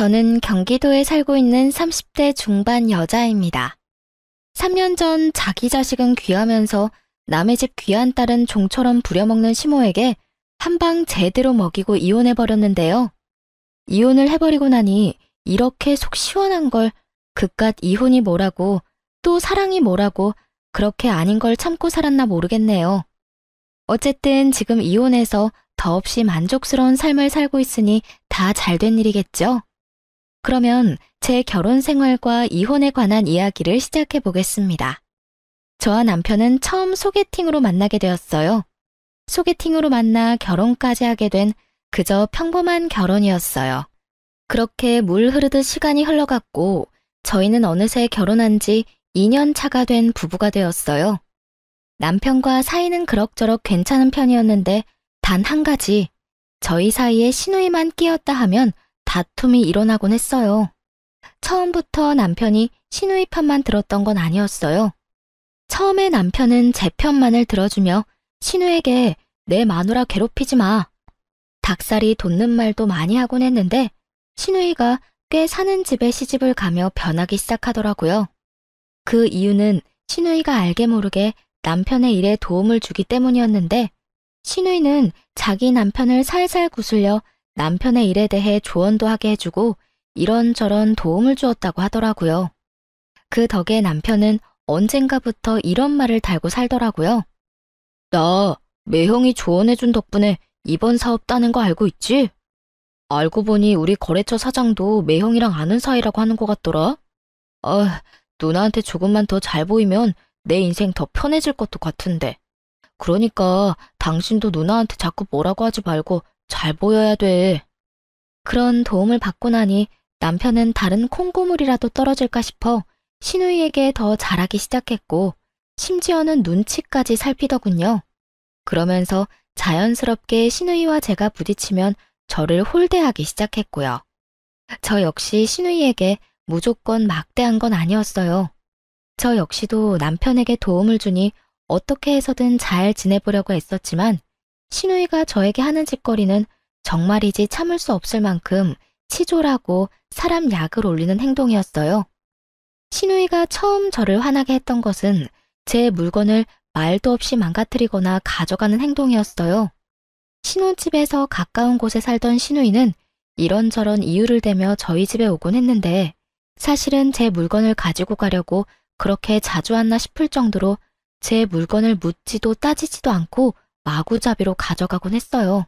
저는 경기도에 살고 있는 30대 중반 여자입니다. 3년 전 자기 자식은 귀하면서 남의 집 귀한 딸은 종처럼 부려먹는 시모에게 한 방 제대로 먹이고 이혼해버렸는데요. 이혼을 해버리고 나니 이렇게 속 시원한 걸 그깟 이혼이 뭐라고 또 사랑이 뭐라고 그렇게 아닌 걸 참고 살았나 모르겠네요. 어쨌든 지금 이혼해서 더없이 만족스러운 삶을 살고 있으니 다 잘된 일이겠죠? 그러면 제 결혼 생활과 이혼에 관한 이야기를 시작해 보겠습니다. 저와 남편은 처음 소개팅으로 만나게 되었어요. 소개팅으로 만나 결혼까지 하게 된 그저 평범한 결혼이었어요. 그렇게 물 흐르듯 시간이 흘러갔고 저희는 어느새 결혼한 지 2년 차가 된 부부가 되었어요. 남편과 사이는 그럭저럭 괜찮은 편이었는데 단 한 가지, 저희 사이에 시누이만 끼었다 하면 다툼이 일어나곤 했어요. 처음부터 남편이 시누이 편만 들었던 건 아니었어요. 처음에 남편은 제 편만을 들어주며 시누에게 내 마누라 괴롭히지 마. 닭살이 돋는 말도 많이 하곤 했는데 시누이가 꽤 사는 집에 시집을 가며 변하기 시작하더라고요. 그 이유는 시누이가 알게 모르게 남편의 일에 도움을 주기 때문이었는데 시누이는 자기 남편을 살살 구슬려 남편의 일에 대해 조언도 하게 해주고 이런저런 도움을 주었다고 하더라고요. 그 덕에 남편은 언젠가부터 이런 말을 달고 살더라고요. 나 매형이 조언해준 덕분에 이번 사업 따는 거 알고 있지? 알고 보니 우리 거래처 사장도 매형이랑 아는 사이라고 하는 것 같더라. 누나한테 조금만 더 잘 보이면 내 인생 더 편해질 것도 같은데. 그러니까 당신도 누나한테 자꾸 뭐라고 하지 말고 잘 보여야 돼. 그런 도움을 받고 나니 남편은 다른 콩고물이라도 떨어질까 싶어 시누이에게 더 잘하기 시작했고 심지어는 눈치까지 살피더군요. 그러면서 자연스럽게 시누이와 제가 부딪히면 저를 홀대하기 시작했고요. 저 역시 시누이에게 무조건 막대한 건 아니었어요. 저 역시도 남편에게 도움을 주니 어떻게 해서든 잘 지내보려고 했었지만 시누이가 저에게 하는 짓거리는 정말이지 참을 수 없을 만큼 치졸하고 사람 약을 올리는 행동이었어요. 시누이가 처음 저를 화나게 했던 것은 제 물건을 말도 없이 망가뜨리거나 가져가는 행동이었어요. 신혼집에서 가까운 곳에 살던 시누이는 이런저런 이유를 대며 저희 집에 오곤 했는데 사실은 제 물건을 가지고 가려고 그렇게 자주 왔나 싶을 정도로 제 물건을 묻지도 따지지도 않고 마구잡이로 가져가곤 했어요.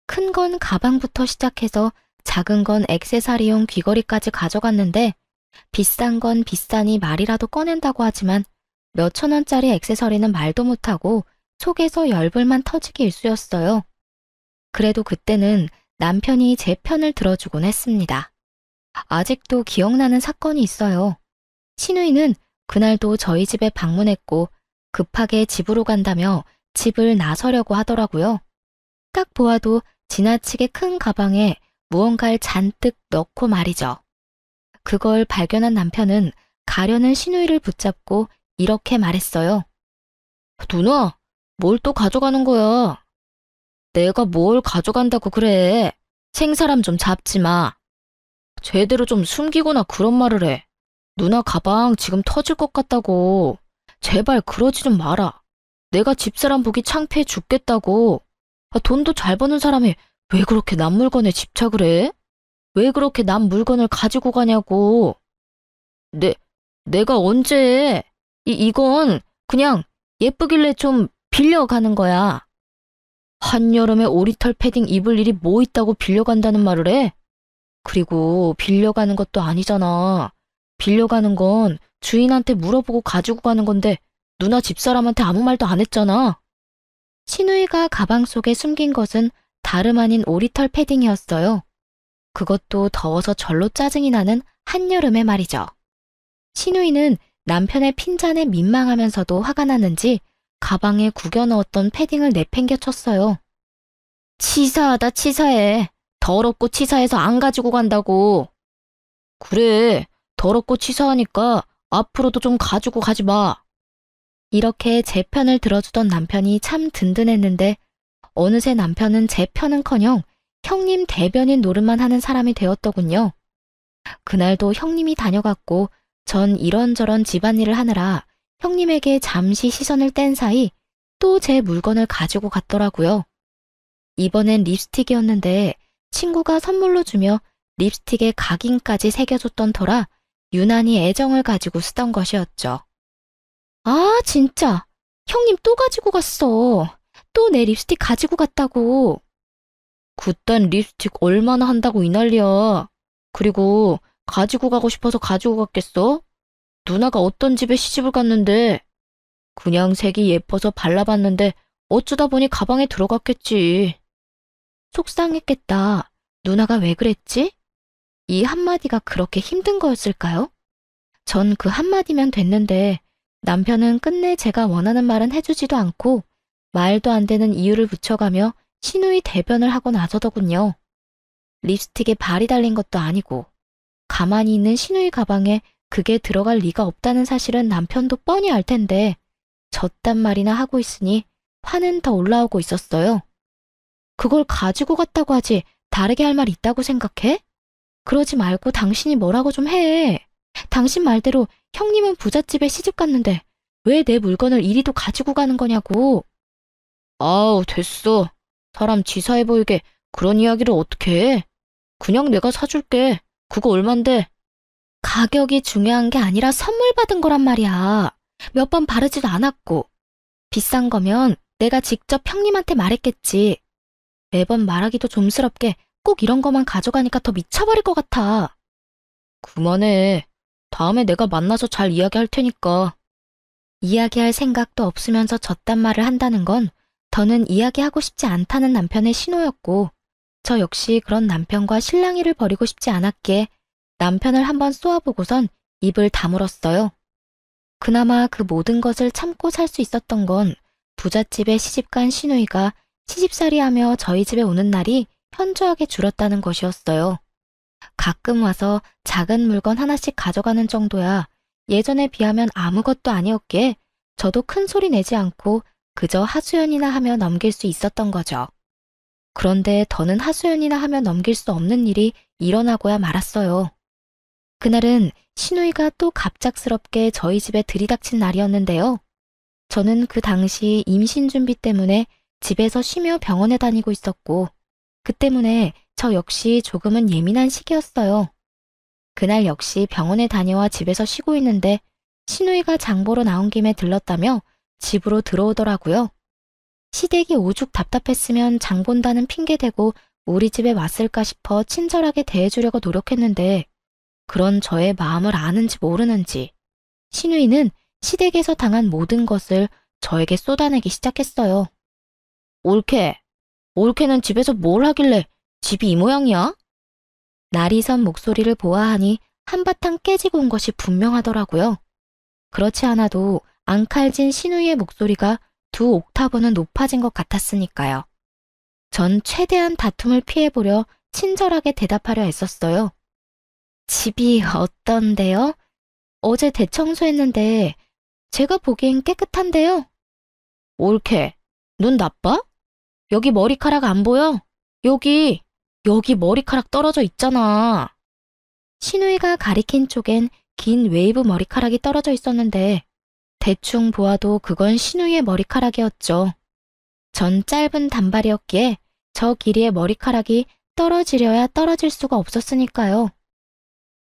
큰 건 가방부터 시작해서 작은 건 액세서리용 귀걸이까지 가져갔는데 비싼 건 비싸니 말이라도 꺼낸다고 하지만 몇천 원짜리 액세서리는 말도 못하고 속에서 열불만 터지기 일쑤였어요. 그래도 그때는 남편이 제 편을 들어주곤 했습니다. 아직도 기억나는 사건이 있어요. 시누이는 그날도 저희 집에 방문했고 급하게 집으로 간다며 집을 나서려고 하더라고요. 딱 보아도 지나치게 큰 가방에 무언가를 잔뜩 넣고 말이죠. 그걸 발견한 남편은 가려는 시누이를 붙잡고 이렇게 말했어요. 누나, 뭘 또 가져가는 거야? 내가 뭘 가져간다고 그래. 생사람 좀 잡지 마. 제대로 좀 숨기거나 그런 말을 해. 누나 가방 지금 터질 것 같다고. 제발 그러지 좀 마라. 내가 집사람 보기 창피해 죽겠다고. 돈도 잘 버는 사람이 왜 그렇게 남 물건에 집착을 해? 왜 그렇게 남 물건을 가지고 가냐고. 내가 언제 이건 그냥 예쁘길래 좀 빌려가는 거야. 한여름에 오리털 패딩 입을 일이 뭐 있다고 빌려간다는 말을 해? 그리고 빌려가는 것도 아니잖아. 빌려가는 건 주인한테 물어보고 가지고 가는 건데 누나 집사람한테 아무 말도 안 했잖아. 시누이가 가방 속에 숨긴 것은 다름 아닌 오리털 패딩이었어요. 그것도 더워서 절로 짜증이 나는 한여름에 말이죠. 시누이는 남편의 핀잔에 민망하면서도 화가 났는지 가방에 구겨 넣었던 패딩을 내팽겨 쳤어요. 치사하다 치사해. 더럽고 치사해서 안 가지고 간다고. 그래, 더럽고 치사하니까 앞으로도 좀 가지고 가지 마. 이렇게 제 편을 들어주던 남편이 참 든든했는데 어느새 남편은 제 편은커녕 형님 대변인 노릇만 하는 사람이 되었더군요. 그날도 형님이 다녀갔고 전 이런저런 집안일을 하느라 형님에게 잠시 시선을 뗀 사이 또 제 물건을 가지고 갔더라고요. 이번엔 립스틱이었는데 친구가 선물로 주며 립스틱에 각인까지 새겨줬던 터라 유난히 애정을 가지고 쓰던 것이었죠. 아, 진짜. 형님 또 가지고 갔어. 또 내 립스틱 가지고 갔다고. 그딴 립스틱 얼마나 한다고 이 난리야. 그리고 가지고 가고 싶어서 가지고 갔겠어? 누나가 어떤 집에 시집을 갔는데 그냥 색이 예뻐서 발라봤는데 어쩌다 보니 가방에 들어갔겠지. 속상했겠다. 누나가 왜 그랬지? 이 한마디가 그렇게 힘든 거였을까요? 전 그 한마디면 됐는데 남편은 끝내 제가 원하는 말은 해주지도 않고 말도 안 되는 이유를 붙여가며 신우이 대변을 하고 나서더군요. 립스틱에 발이 달린 것도 아니고 가만히 있는 신우이 가방에 그게 들어갈 리가 없다는 사실은 남편도 뻔히 알 텐데 저딴 말이나 하고 있으니 화는 더 올라오고 있었어요. 그걸 가지고 갔다고 하지 다르게 할 말 있다고 생각해? 그러지 말고 당신이 뭐라고 좀 해. 당신 말대로 형님은 부잣집에 시집 갔는데 왜 내 물건을 이리도 가지고 가는 거냐고. 아우, 됐어. 사람 치사해 보이게 그런 이야기를 어떻게 해. 그냥 내가 사줄게. 그거 얼만데? 가격이 중요한 게 아니라 선물 받은 거란 말이야. 몇 번 바르지도 않았고. 비싼 거면 내가 직접 형님한테 말했겠지. 매번 말하기도 좀스럽게 꼭 이런 거만 가져가니까 더 미쳐버릴 것 같아. 그만해. 다음에 내가 만나서 잘 이야기할 테니까. 이야기할 생각도 없으면서 저딴 말을 한다는 건 더는 이야기하고 싶지 않다는 남편의 신호였고 저 역시 그런 남편과 실랑이를 벌이고 싶지 않았기에 남편을 한번 쏘아보고선 입을 다물었어요. 그나마 그 모든 것을 참고 살 수 있었던 건 부잣집에 시집간 시누이가 시집살이하며 저희 집에 오는 날이 현저하게 줄었다는 것이었어요. 가끔 와서 작은 물건 하나씩 가져가는 정도야 예전에 비하면 아무것도 아니었기에 저도 큰 소리 내지 않고 그저 하소연이나 하며 넘길 수 있었던 거죠. 그런데 더는 하소연이나 하며 넘길 수 없는 일이 일어나고야 말았어요. 그날은 시누이가 또 갑작스럽게 저희 집에 들이닥친 날이었는데요. 저는 그 당시 임신 준비 때문에 집에서 쉬며 병원에 다니고 있었고 그 때문에 저 역시 조금은 예민한 시기였어요. 그날 역시 병원에 다녀와 집에서 쉬고 있는데 시누이가 장 보러 나온 김에 들렀다며 집으로 들어오더라고요. 시댁이 오죽 답답했으면 장 본다는 핑계 대고 우리 집에 왔을까 싶어 친절하게 대해주려고 노력했는데 그런 저의 마음을 아는지 모르는지 시누이는 시댁에서 당한 모든 것을 저에게 쏟아내기 시작했어요. 올케는 집에서 뭘 하길래 집이 이 모양이야? 날이 선 목소리를 보아하니 한바탕 깨지고 온 것이 분명하더라고요. 그렇지 않아도 앙칼진 시누이의 목소리가 2옥타브는 높아진 것 같았으니까요. 전 최대한 다툼을 피해보려 친절하게 대답하려 애썼어요. 집이 어떤데요? 어제 대청소했는데 제가 보기엔 깨끗한데요. 올케, 눈 나빠? 여기 머리카락 안 보여? 여기 머리카락 떨어져 있잖아. 시누이가 가리킨 쪽엔 긴 웨이브 머리카락이 떨어져 있었는데 대충 보아도 그건 시누이의 머리카락이었죠. 전 짧은 단발이었기에 저 길이의 머리카락이 떨어지려야 떨어질 수가 없었으니까요.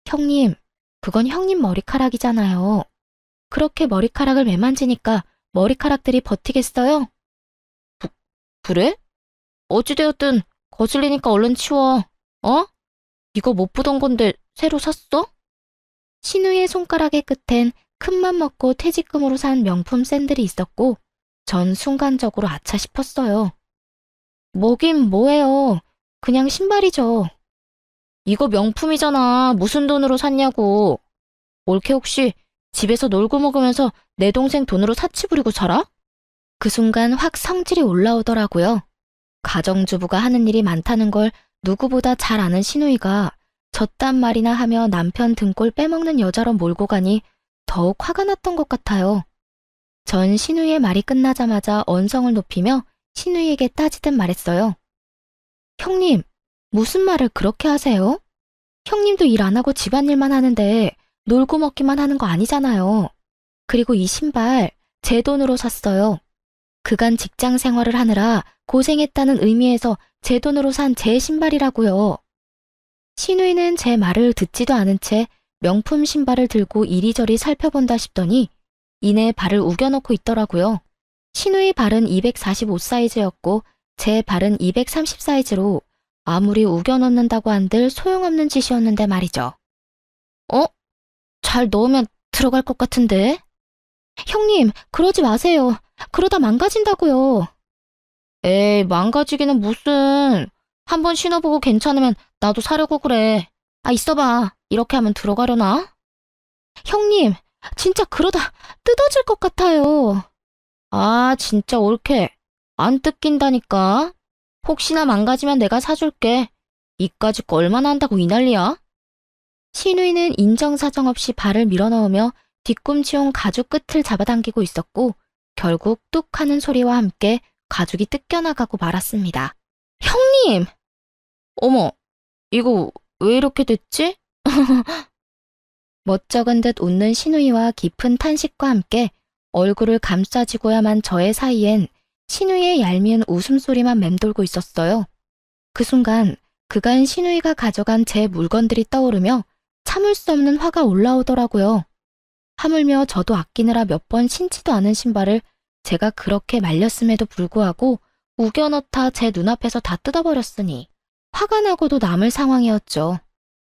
형님, 그건 형님 머리카락이잖아요. 그렇게 머리카락을 매만지니까 머리카락들이 버티겠어요? 그래? 어찌되었든 거슬리니까 얼른 치워. 어? 이거 못 보던 건데 새로 샀어? 시누이의 손가락의 끝엔 큰맘 먹고 퇴직금으로 산 명품 샌들이 있었고 전 순간적으로 아차 싶었어요. 뭐긴 뭐예요. 그냥 신발이죠. 이거 명품이잖아. 무슨 돈으로 샀냐고. 올케 혹시 집에서 놀고 먹으면서 내 동생 돈으로 사치 부리고 살아? 그 순간 확 성질이 올라오더라고요. 가정주부가 하는 일이 많다는 걸 누구보다 잘 아는 시누이가 저딴 말이나 하며 남편 등골 빼먹는 여자로 몰고 가니 더욱 화가 났던 것 같아요. 전 시누이의 말이 끝나자마자 언성을 높이며 시누이에게 따지듯 말했어요. 형님, 무슨 말을 그렇게 하세요? 형님도 일 안 하고 집안일만 하는데 놀고 먹기만 하는 거 아니잖아요. 그리고 이 신발 제 돈으로 샀어요. 그간 직장 생활을 하느라 고생했다는 의미에서 제 돈으로 산 제 신발이라고요. 신우이는 제 말을 듣지도 않은 채 명품 신발을 들고 이리저리 살펴본다 싶더니 이내 발을 우겨놓고 있더라고요. 신우이 발은 245 사이즈였고 제 발은 230 사이즈로 아무리 우겨넣는다고 한들 소용없는 짓이었는데 말이죠. 잘 넣으면 들어갈 것 같은데? 형님, 그러지 마세요. 그러다 망가진다고요. 에이, 망가지기는 무슨. 한번 신어보고 괜찮으면 나도 사려고 그래. 있어봐. 이렇게 하면 들어가려나? 형님, 진짜 그러다 뜯어질 것 같아요. 진짜 옳게. 안 뜯긴다니까. 혹시나 망가지면 내가 사줄게. 이까짓 거 얼마나 한다고 이 난리야? 신우이는 인정사정 없이 발을 밀어넣으며 뒤꿈치용 가죽 끝을 잡아당기고 있었고 결국 뚝 하는 소리와 함께 가죽이 뜯겨나가고 말았습니다. 형님! 어머, 이거 왜 이렇게 됐지? 멋쩍은 듯 웃는 신우이와 깊은 탄식과 함께 얼굴을 감싸지고야만 저의 사이엔 신우이의 얄미운 웃음소리만 맴돌고 있었어요. 그 순간 그간 신우이가 가져간 제 물건들이 떠오르며 참을 수 없는 화가 올라오더라고요. 하물며 저도 아끼느라 몇 번 신지도 않은 신발을 제가 그렇게 말렸음에도 불구하고 우겨넣다 제 눈앞에서 다 뜯어버렸으니 화가 나고도 남을 상황이었죠.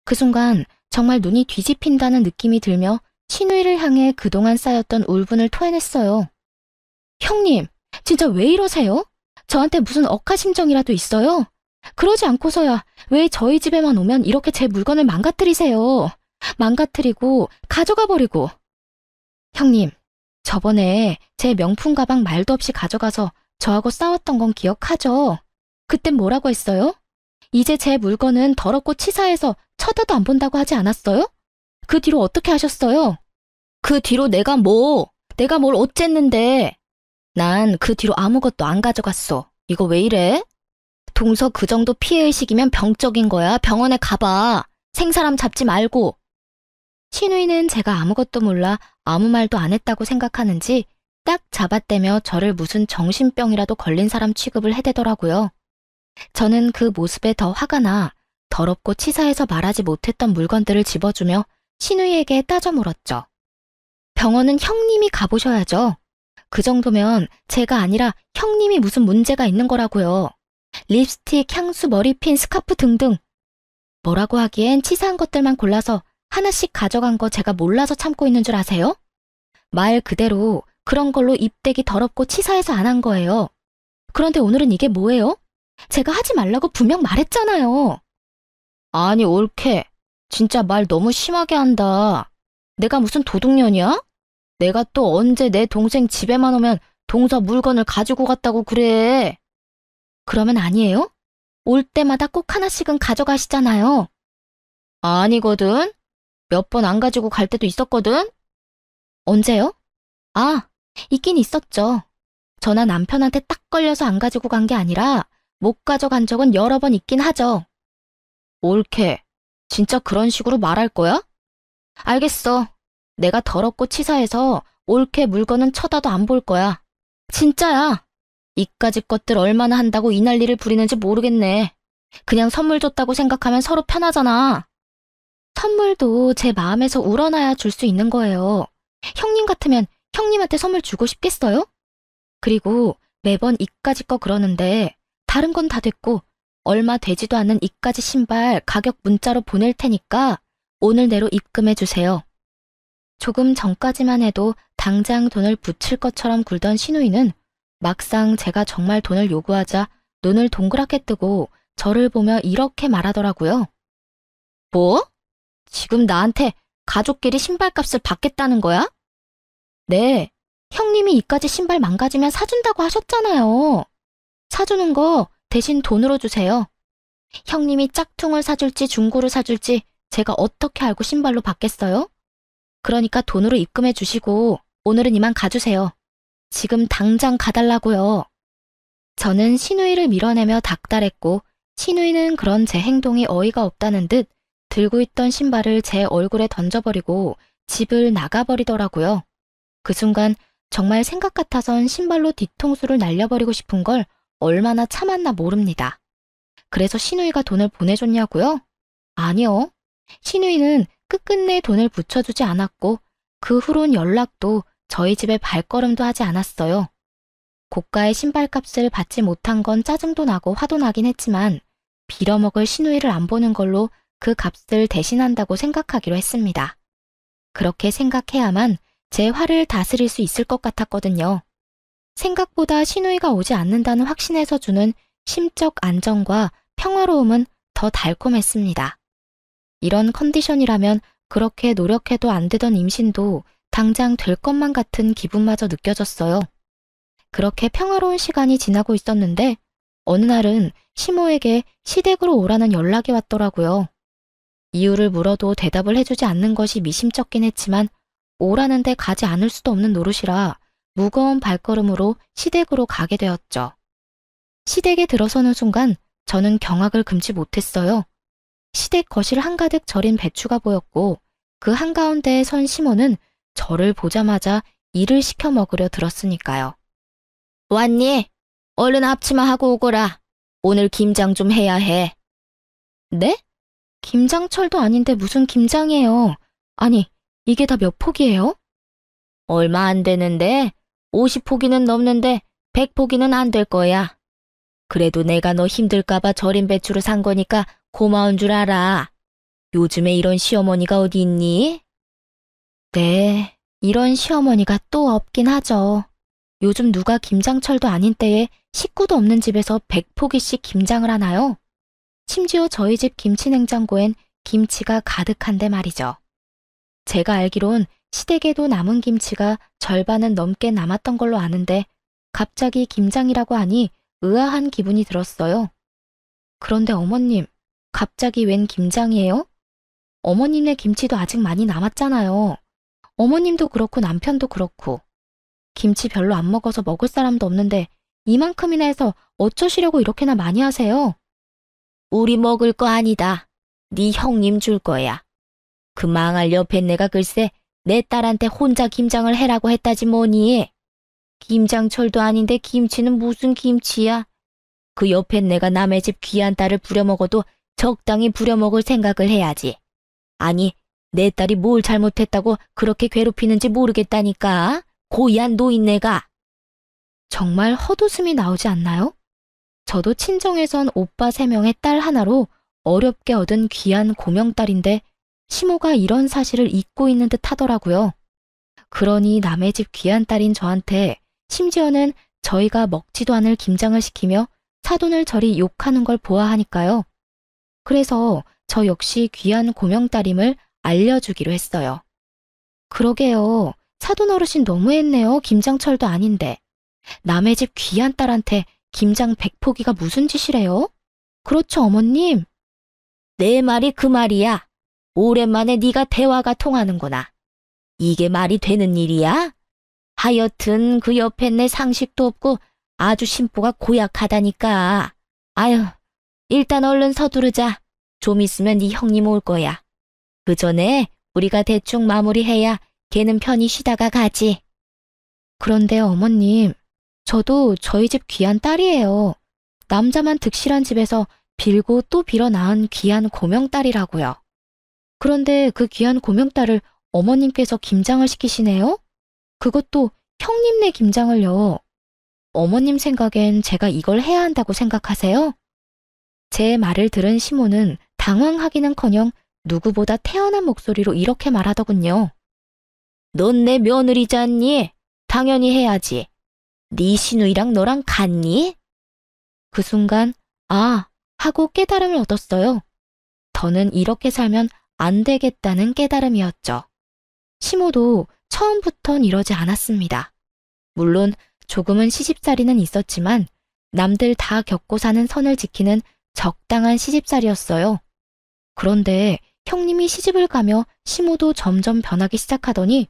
그 순간 정말 눈이 뒤집힌다는 느낌이 들며 신우이를 향해 그동안 쌓였던 울분을 토해냈어요. 형님, 진짜 왜 이러세요? 저한테 무슨 억하심정이라도 있어요? 그러지 않고서야 왜 저희 집에만 오면 이렇게 제 물건을 망가뜨리세요? 망가뜨리고 가져가 버리고. 형님, 저번에 제 명품 가방 말도 없이 가져가서 저하고 싸웠던 건 기억하죠? 그땐 뭐라고 했어요? 이제 제 물건은 더럽고 치사해서 쳐다도 안 본다고 하지 않았어요? 그 뒤로 어떻게 하셨어요? 그 뒤로 내가 뭘 어쨌는데. 난 그 뒤로 아무것도 안 가져갔어. 이거 왜 이래? 동서 그 정도 피해의식이면 병적인 거야. 병원에 가봐. 생사람 잡지 말고. 신우이는 제가 아무것도 몰라 아무 말도 안 했다고 생각하는지 딱 잡아떼며 저를 무슨 정신병이라도 걸린 사람 취급을 해대더라고요. 저는 그 모습에 더 화가 나 더럽고 치사해서 말하지 못했던 물건들을 집어주며 신우이에게 따져 물었죠. 병원은 형님이 가보셔야죠. 그 정도면 제가 아니라 형님이 무슨 문제가 있는 거라고요. 립스틱, 향수, 머리핀, 스카프 등등. 뭐라고 하기엔 치사한 것들만 골라서 하나씩 가져간 거 제가 몰라서 참고 있는 줄 아세요? 말 그대로 그런 걸로 입대기 더럽고 치사해서 안 한 거예요. 그런데 오늘은 이게 뭐예요? 제가 하지 말라고 분명 말했잖아요. 아니, 옳게. 진짜 말 너무 심하게 한다. 내가 무슨 도둑년이야? 내가 또 언제 내 동생 집에만 오면 동서 물건을 가지고 갔다고 그래. 그러면 아니에요? 올 때마다 꼭 하나씩은 가져가시잖아요. 아니거든. 몇 번 안 가지고 갈 때도 있었거든. 언제요? 있긴 있었죠. 저나 남편한테 딱 걸려서 안 가지고 간 게 아니라 못 가져간 적은 여러 번 있긴 하죠. 옳게. 진짜 그런 식으로 말할 거야? 알겠어. 내가 더럽고 치사해서 옳게 물건은 쳐다도 안 볼 거야. 진짜야. 이까짓 것들 얼마나 한다고 이 난리를 부리는지 모르겠네. 그냥 선물 줬다고 생각하면 서로 편하잖아. 선물도 제 마음에서 우러나야 줄 수 있는 거예요. 형님 같으면 형님한테 선물 주고 싶겠어요? 그리고 매번 이까짓 거 그러는데 다른 건 다 됐고 얼마 되지도 않는 이까짓 신발 가격 문자로 보낼 테니까 오늘 내로 입금해 주세요. 조금 전까지만 해도 당장 돈을 붙일 것처럼 굴던 신우이는 막상 제가 정말 돈을 요구하자 눈을 동그랗게 뜨고 저를 보며 이렇게 말하더라고요. 뭐? 지금 나한테 가족끼리 신발값을 받겠다는 거야? 네, 형님이 이까지 신발 망가지면 사준다고 하셨잖아요. 사주는 거 대신 돈으로 주세요. 형님이 짝퉁을 사줄지 중고를 사줄지 제가 어떻게 알고 신발로 받겠어요? 그러니까 돈으로 입금해 주시고 오늘은 이만 가주세요. 지금 당장 가달라고요. 저는 신우이를 밀어내며 닥달했고 신우이는 그런 제 행동이 어이가 없다는 듯 들고 있던 신발을 제 얼굴에 던져버리고 집을 나가버리더라고요. 그 순간 정말 생각 같아선 신발로 뒤통수를 날려버리고 싶은 걸 얼마나 참았나 모릅니다. 그래서 시누이가 돈을 보내줬냐고요? 아니요. 시누이는 끝끝내 돈을 붙여주지 않았고 그 후론 연락도 저희 집에 발걸음도 하지 않았어요. 고가의 신발값을 받지 못한 건 짜증도 나고 화도 나긴 했지만 빌어먹을 시누이를 안 보는 걸로 그 값을 대신한다고 생각하기로 했습니다. 그렇게 생각해야만 제 화를 다스릴 수 있을 것 같았거든요. 생각보다 시누이가 오지 않는다는 확신에서 주는 심적 안정과 평화로움은 더 달콤했습니다. 이런 컨디션이라면 그렇게 노력해도 안 되던 임신도 당장 될 것만 같은 기분마저 느껴졌어요. 그렇게 평화로운 시간이 지나고 있었는데 어느 날은 시모에게 시댁으로 오라는 연락이 왔더라고요. 이유를 물어도 대답을 해주지 않는 것이 미심쩍긴 했지만 오라는데 가지 않을 수도 없는 노릇이라 무거운 발걸음으로 시댁으로 가게 되었죠. 시댁에 들어서는 순간 저는 경악을 금치 못했어요. 시댁 거실 한가득 절인 배추가 보였고 그 한가운데에 선 시모는 저를 보자마자 일을 시켜 먹으려 들었으니까요. 왔니? 얼른 앞치마하고 오거라. 오늘 김장 좀 해야 해. 네? 김장철도 아닌데 무슨 김장이에요. 아니, 이게 다 몇 포기예요? 얼마 안 되는데 50포기는 넘는데 100포기는 안 될 거야. 그래도 내가 너 힘들까봐 절인 배추를 산 거니까 고마운 줄 알아. 요즘에 이런 시어머니가 어디 있니? 네, 이런 시어머니가 또 없긴 하죠. 요즘 누가 김장철도 아닌 때에 식구도 없는 집에서 100포기씩 김장을 하나요? 심지어 저희 집 김치냉장고엔 김치가 가득한데 말이죠. 제가 알기론 시댁에도 남은 김치가 절반은 넘게 남았던 걸로 아는데 갑자기 김장이라고 하니 의아한 기분이 들었어요. 그런데 어머님, 갑자기 웬 김장이에요? 어머님네 김치도 아직 많이 남았잖아요. 어머님도 그렇고 남편도 그렇고. 김치 별로 안 먹어서 먹을 사람도 없는데 이만큼이나 해서 어쩌시려고 이렇게나 많이 하세요? 우리 먹을 거 아니다. 네 형님 줄 거야. 그 망할 옆에 내가 글쎄 내 딸한테 혼자 김장을 해라고 했다지 뭐니. 김장철도 아닌데 김치는 무슨 김치야. 그 옆엔 내가 남의 집 귀한 딸을 부려먹어도 적당히 부려먹을 생각을 해야지. 아니, 내 딸이 뭘 잘못했다고 그렇게 괴롭히는지 모르겠다니까. 고이한 노인네가. 정말 헛웃음이 나오지 않나요? 저도 친정에선 오빠 3명의 딸 하나로 어렵게 얻은 귀한 고명딸인데 시모가 이런 사실을 잊고 있는 듯 하더라고요. 그러니 남의 집 귀한 딸인 저한테 심지어는 저희가 먹지도 않을 김장을 시키며 사돈을 저리 욕하는 걸 보아하니까요. 그래서 저 역시 귀한 고명딸임을 알려주기로 했어요. 그러게요. 사돈 어르신 너무했네요. 김장철도 아닌데. 남의 집 귀한 딸한테 김장 100포기가 무슨 짓이래요? 그렇죠, 어머님? 내 말이 그 말이야. 오랜만에 네가 대화가 통하는구나. 이게 말이 되는 일이야? 하여튼 그 옆에 내 상식도 없고 아주 심보가 고약하다니까. 아유, 일단 얼른 서두르자. 좀 있으면 네 형님 올 거야. 그 전에 우리가 대충 마무리해야 걔는 편히 쉬다가 가지. 그런데 어머님, 저도 저희 집 귀한 딸이에요. 남자만 득실한 집에서 빌고 또 빌어 낳은 귀한 고명딸이라고요. 그런데 그 귀한 고명딸을 어머님께서 김장을 시키시네요? 그것도 형님네 김장을요. 어머님 생각엔 제가 이걸 해야 한다고 생각하세요? 제 말을 들은 시모는 당황하기는커녕 누구보다 태연한 목소리로 이렇게 말하더군요. 넌 내 며느리잖니? 당연히 해야지. 네 시누이랑 너랑 같니? 그 순간 아 하고 깨달음을 얻었어요. 더는 이렇게 살면 안 되겠다는 깨달음이었죠. 시모도 처음부턴 이러지 않았습니다. 물론 조금은 시집살이는 있었지만 남들 다 겪고 사는 선을 지키는 적당한 시집살이였어요. 그런데 형님이 시집을 가며 시모도 점점 변하기 시작하더니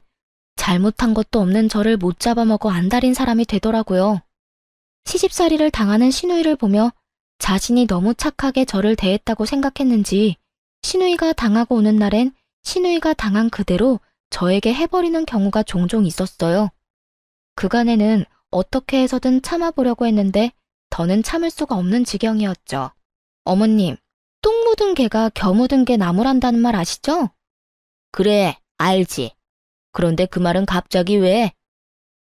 잘못한 것도 없는 저를 못 잡아먹어 안달인 사람이 되더라고요. 시집살이를 당하는 시누이를 보며 자신이 너무 착하게 저를 대했다고 생각했는지 시누이가 당하고 오는 날엔 시누이가 당한 그대로 저에게 해버리는 경우가 종종 있었어요. 그간에는 어떻게 해서든 참아보려고 했는데 더는 참을 수가 없는 지경이었죠. 어머님, 똥 묻은 개가 겨 묻은 개 나무란다는 말 아시죠? 그래, 알지. 그런데 그 말은 갑자기 왜?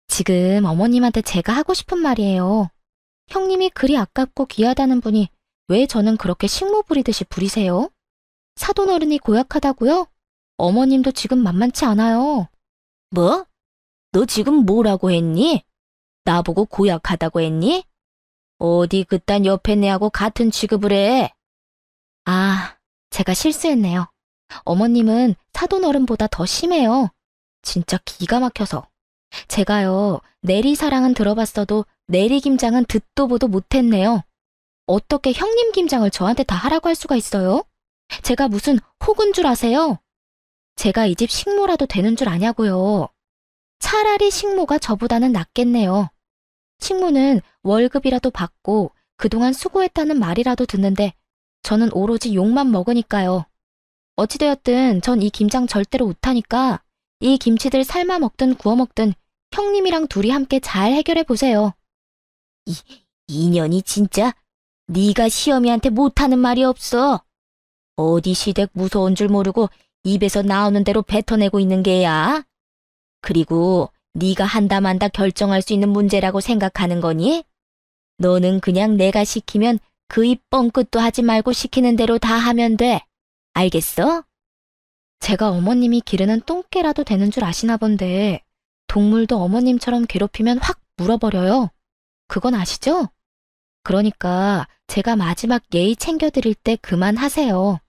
지금 어머님한테 제가 하고 싶은 말이에요. 형님이 그리 아깝고 귀하다는 분이 왜 저는 그렇게 식모 부리듯이 부리세요? 사돈 어른이 고약하다고요? 어머님도 지금 만만치 않아요. 뭐? 너 지금 뭐라고 했니? 나보고 고약하다고 했니? 어디 그딴 옆에 내하고 같은 취급을 해? 아, 제가 실수했네요. 어머님은 사돈 어른보다 더 심해요. 진짜 기가 막혀서. 제가요, 내리사랑은 들어봤어도 내리김장은 듣도 보도 못했네요. 어떻게 형님 김장을 저한테 다 하라고 할 수가 있어요? 제가 무슨 혹은 줄 아세요? 제가 이 집 식모라도 되는 줄 아냐고요. 차라리 식모가 저보다는 낫겠네요. 식모는 월급이라도 받고 그동안 수고했다는 말이라도 듣는데 저는 오로지 욕만 먹으니까요. 어찌되었든 전 이 김장 절대로 못하니까 이 김치들 삶아 먹든 구워 먹든 형님이랑 둘이 함께 잘 해결해 보세요. 이년이 진짜 네가 시어미한테 못하는 말이 없어. 어디 시댁 무서운 줄 모르고 입에서 나오는 대로 뱉어내고 있는 게야. 그리고 네가 한다 만다 결정할 수 있는 문제라고 생각하는 거니? 너는 그냥 내가 시키면 그 입 뻥끗도 하지 말고 시키는 대로 다 하면 돼. 알겠어? 제가 어머님이 기르는 똥개라도 되는 줄 아시나 본데 동물도 어머님처럼 괴롭히면 확 물어버려요. 그건 아시죠? 그러니까 제가 마지막 예의 챙겨드릴 때 그만하세요.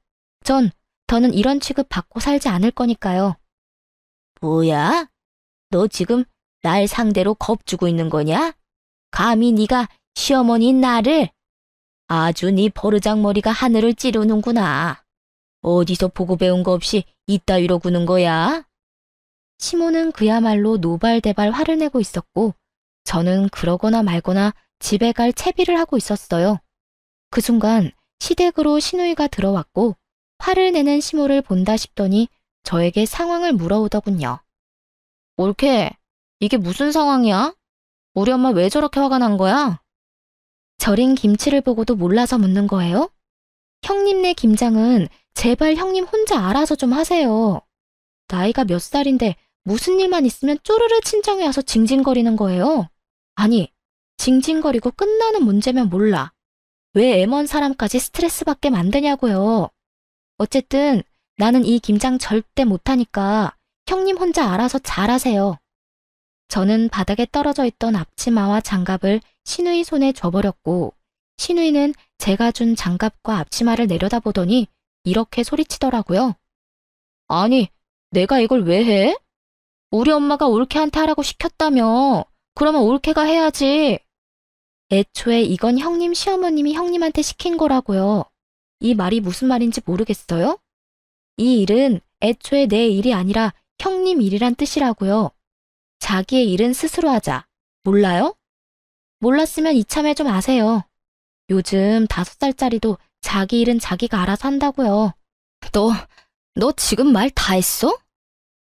더는 이런 취급 받고 살지 않을 거니까요. 뭐야? 너 지금 날 상대로 겁주고 있는 거냐? 감히 네가 시어머니인 나를? 아주 네 버르장머리가 하늘을 찌르는구나. 어디서 보고 배운 거 없이 이따위로 구는 거야? 시모는 그야말로 노발대발 화를 내고 있었고 저는 그러거나 말거나 집에 갈 채비를 하고 있었어요. 그 순간 시댁으로 시누이가 들어왔고 화를 내는 시모를 본다 싶더니 저에게 상황을 물어오더군요. 옳게, 이게 무슨 상황이야? 우리 엄마 왜 저렇게 화가 난 거야? 절인 김치를 보고도 몰라서 묻는 거예요? 형님네 김장은 제발 형님 혼자 알아서 좀 하세요. 나이가 몇 살인데 무슨 일만 있으면 쪼르르 친정에 와서 징징거리는 거예요. 아니, 징징거리고 끝나는 문제면 몰라. 왜 애먼 사람까지 스트레스 받게 만드냐고요. 어쨌든 나는 이 김장 절대 못하니까 형님 혼자 알아서 잘하세요. 저는 바닥에 떨어져 있던 앞치마와 장갑을 시누이 손에 줘버렸고 시누이는 제가 준 장갑과 앞치마를 내려다보더니 이렇게 소리치더라고요. 아니, 내가 이걸 왜 해? 우리 엄마가 올케한테 하라고 시켰다며. 그러면 올케가 해야지. 애초에 이건 형님 시어머님이 형님한테 시킨 거라고요. 이 말이 무슨 말인지 모르겠어요? 이 일은 애초에 내 일이 아니라 형님 일이란 뜻이라고요. 자기의 일은 스스로 하자. 몰라요? 몰랐으면 이참에 좀 아세요. 요즘 5살짜리도 자기 일은 자기가 알아서 한다고요. 너 지금 말 다 했어?